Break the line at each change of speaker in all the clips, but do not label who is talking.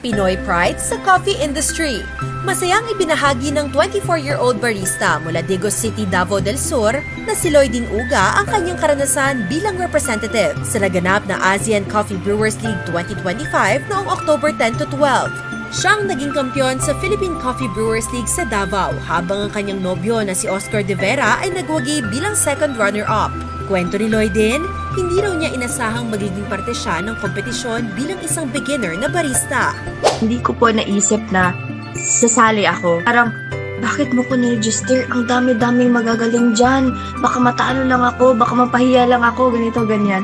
Pinoy Pride sa coffee industry. Masayang ibinahagi ng 24-year-old barista mula Digos City, Davao del Sur na si Lloydin Uga ang kanyang karanasan bilang representative sa naganap na ASEAN Coffee Brewers League 2025 noong October 10 to 12. Siya ang naging kampiyon sa Philippine Coffee Brewers League sa Davao habang ang kanyang nobyo na si Oscar De Vera ay nagwagi bilang second runner-up. Kwento ni Lloydin, hindi raw niya inasahang magiging parte siya ng kompetisyon bilang isang beginner na barista.
Hindi ko po naisip na sasali ako. Parang, bakit mo ko niregister? Ang dami-daming magagaling dyan. Baka mataano lang ako, baka mapahiya lang ako, ganito, ganyan.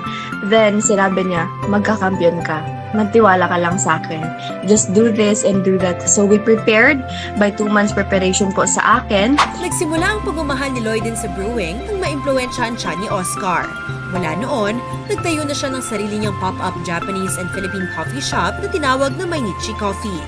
Then, sinabi niya, magkakampiyon ka. Magtiwala ka lang sa akin. Just do this and do that. So, we prepared by 2 months preparation po sa akin.
Nagsimula ang pagmamahal ni Lloydin sa brewing nang maimpluwensyahan siya ni Oscar. Mula noon, nagtayo na siya ng sarili niyang pop-up Japanese and Philippine coffee shop na tinawag na Mainichi Coffee.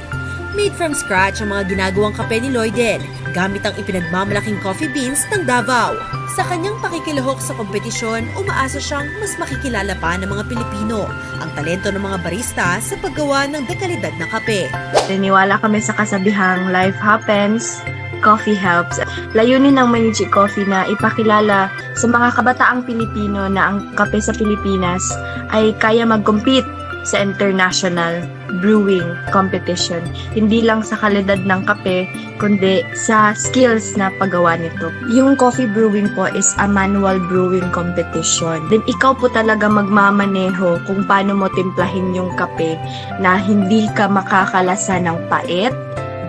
Made from scratch ang mga ginagawang kape ni Lloydin gamit ang ipinagmamalaking coffee beans ng Davao. Sa kanyang pakikilahok sa kompetisyon, umaasa siyang mas makikilala pa ng mga Pilipino ang talento ng mga barista sa paggawa ng dekalidad na kape.
Naniwala kami sa kasabihang life happens, coffee helps. Layunin ng Mainichi Coffee na ipakilala sa mga kabataang Pilipino na ang kape sa Pilipinas ay kaya mag-compete sa international brewing competition. Hindi lang sa kalidad ng kape, kundi sa skills na paggawa nito. Yung coffee brewing po is a manual brewing competition. Then ikaw po talaga magmamaneho kung paano mo timplahin yung kape na hindi ka makakalasa ng pait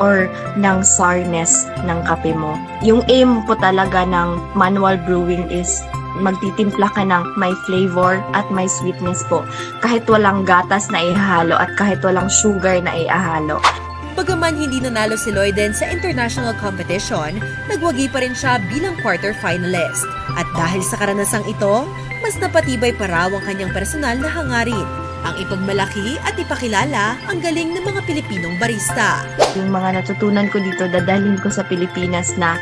or ng sourness ng kape mo. Yung aim po talaga ng manual brewing is magtitimpla ka ng may flavor at may sweetness po. Kahit walang gatas na ihalo at kahit walang sugar na ihalo.
Bagaman hindi nanalo si Lloydin sa international competition, nagwagi pa rin siya bilang quarter finalist. At dahil sa karanasang ito, mas napatibay pa raw ang kanyang personal na hangarin. Ang ipagmalaki at ipakilala ang galing ng mga Pilipinong barista.
Yung mga natutunan ko dito, dadalhin ko sa Pilipinas na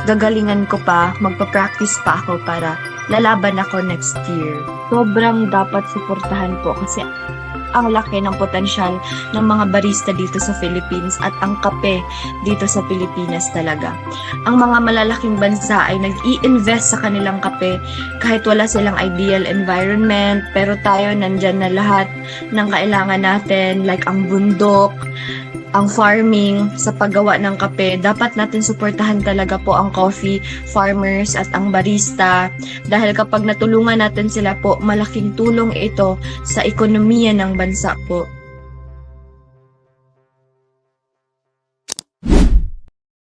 gagalingan ko pa, magpa-practice pa ako para lalaban ako next year. Sobrang dapat suportahan po kasi ang laki ng potensyal ng mga barista dito sa Philippines at ang kape dito sa Pilipinas talaga. Ang mga malalaking bansa ay nag-i-invest sa kanilang kape kahit wala silang ideal environment, pero tayo nandyan na lahat ng kailangan natin, like ang bundok, ang farming sa paggawa ng kape. Dapat natin suportahan talaga po ang coffee farmers at ang barista dahil kapag natulungan natin sila po, malaking tulong ito sa ekonomiya ng bansa po.